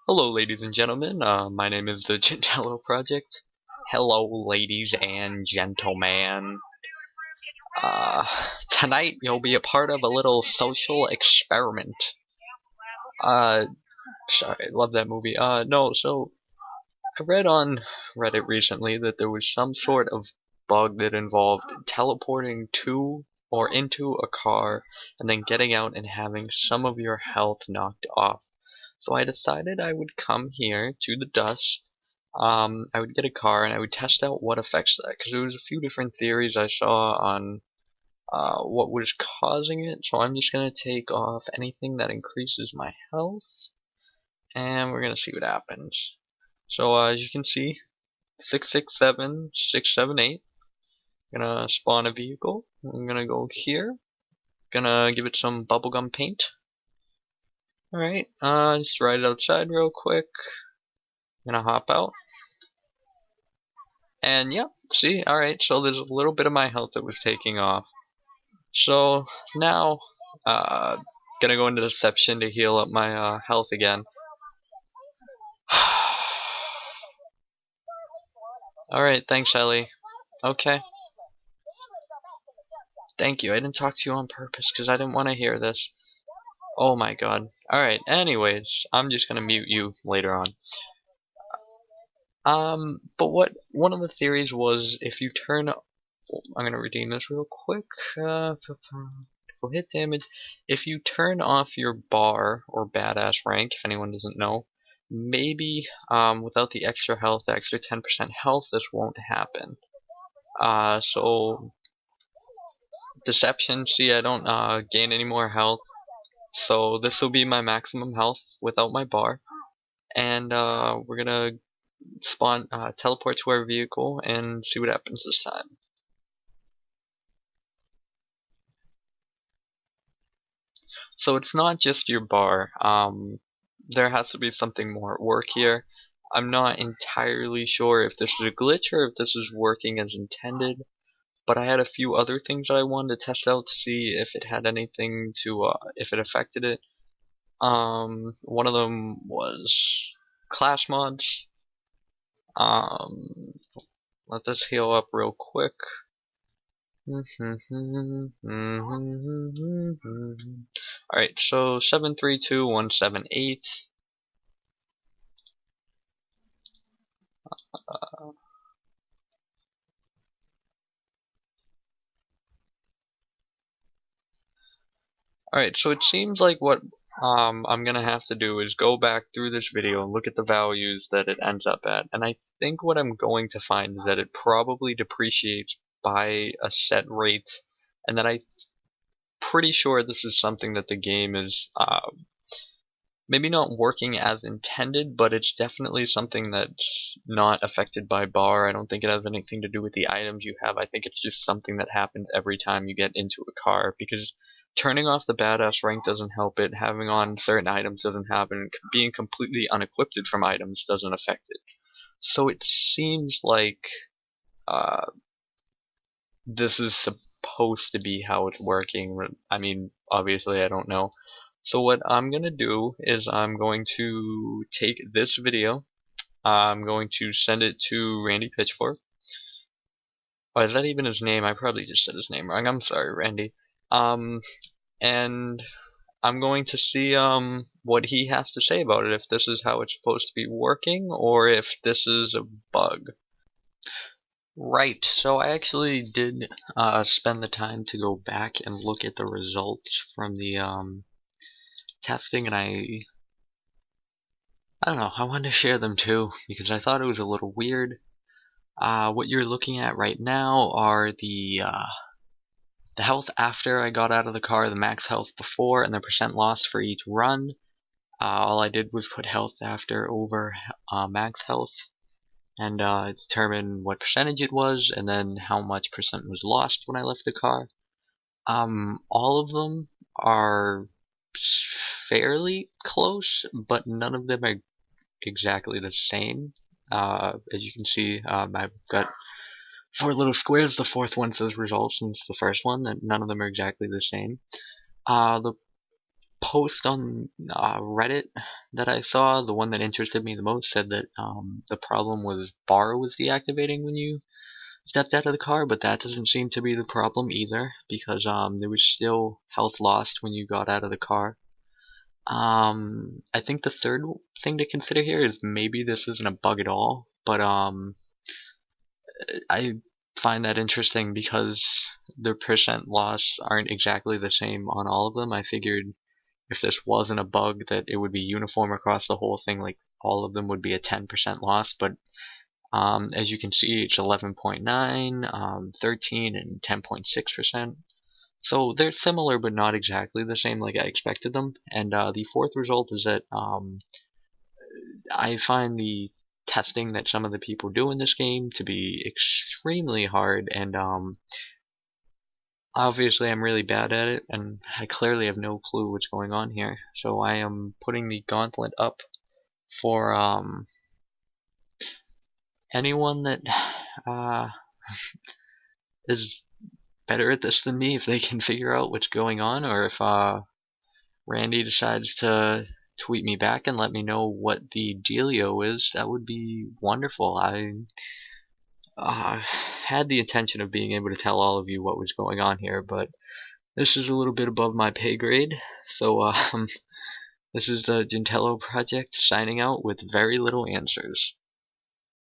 Hello, ladies and gentlemen. My name is the Gentello Project. Hello, ladies and gentlemen. Uh, Tonight you'll be a part of a little social experiment. Uh, Sorry, I love that movie. No, so I read on Reddit recently that there was some sort of bug that involved teleporting to or into a car and then getting out and having some of your health knocked off. So I decided I would come here to the dust. I would get a car and I would test out what affects that because there was a few different theories I saw on what was causing it. So I'm just gonna take off anything that increases my health, and we're gonna see what happens. So as you can see, 667, 678. Gonna spawn a vehicle. I'm gonna go here. Gonna give it some bubblegum paint. Alright, just ride it outside real quick. Gonna hop out. And yeah, see, alright, so there's a little bit of my health that was taking off. So now, gonna go into deception to heal up my health again. Alright, thanks, Ellie. Okay. Thank you, I didn't talk to you on purpose because I didn't want to hear this. Oh my god. Alright, anyways, I'm just gonna mute you later on. But one of the theories was if you turn, I'm gonna redeem this real quick. For hit damage, if you turn off your bar or badass rank, if anyone doesn't know, maybe without the extra health, the extra 10% health, this won't happen. So deception. See, I don't gain any more health, so this will be my maximum health without my bar, and we're gonna spawn teleport to our vehicle and see what happens this time. So it's not just your bar. There has to be something more at work here. I'm not entirely sure if this is a glitch or if this is working as intended, but I had a few other things that I wanted to test out to see if it had anything to if it affected it. One of them was class mods. Let this heal up real quick. Alright, so 732178. Alright, so it seems like what I'm gonna have to do is go back through this video and look at the values that it ends up at. And I think what I'm going to find is that it probably depreciates by a set rate, and that I'm pretty sure this is something that the game is maybe not working as intended, but it's definitely something that's not affected by bar. I don't think it has anything to do with the items you have. I think it's just something that happens every time you get into a car, because turning off the badass rank doesn't help it, having on certain items doesn't happen, being completely unequipped from items doesn't affect it. So it seems like this is supposed to be how it's working. I mean, obviously I don't know. So what I'm gonna do is I'm going to take this video, I'm going to send it to Randy Pitchford. Oh, is that even his name? I probably just said his name wrong. I'm sorry, Randy. And I'm going to see what he has to say about it, if this is how it's supposed to be working or if this is a bug. Right, so I actually did spend the time to go back and look at the results from the testing, and I don't know, I wanted to share them too because I thought it was a little weird. What you're looking at right now are the health after I got out of the car, the max health before, and the percent lost for each run. All I did was put health after over max health and determine what percentage it was, and then how much percent was lost when I left the car. All of them are fairly close, but none of them are exactly the same. As you can see, I've got 4 little squares. The fourth one says results, and it's the first one. That none of them are exactly the same. The post on Reddit that I saw, the one that interested me the most, said that the problem was bar was deactivating when you stepped out of the car, but that doesn't seem to be the problem either, because there was still health lost when you got out of the car. I think the third thing to consider here is maybe this isn't a bug at all, but I find that interesting because the percent loss aren't exactly the same on all of them. I figured if this wasn't a bug that it would be uniform across the whole thing, like all of them would be a 10% loss, but as you can see, it's 11.9, 13, and 10.6%. So they're similar, but not exactly the same like I expected them. And the fourth result is that I find the testing that some of the people do in this game to be extremely hard, and obviously I'm really bad at it, and I clearly have no clue what's going on here. So I am putting the gauntlet up for anyone that uh, is better at this than me, if they can figure out what's going on, or if Randy decides to tweet me back and let me know what the dealio is, that would be wonderful. I had the intention of being able to tell all of you what was going on here, but this is a little bit above my pay grade. So this is the Gentello Project signing out with very little answers.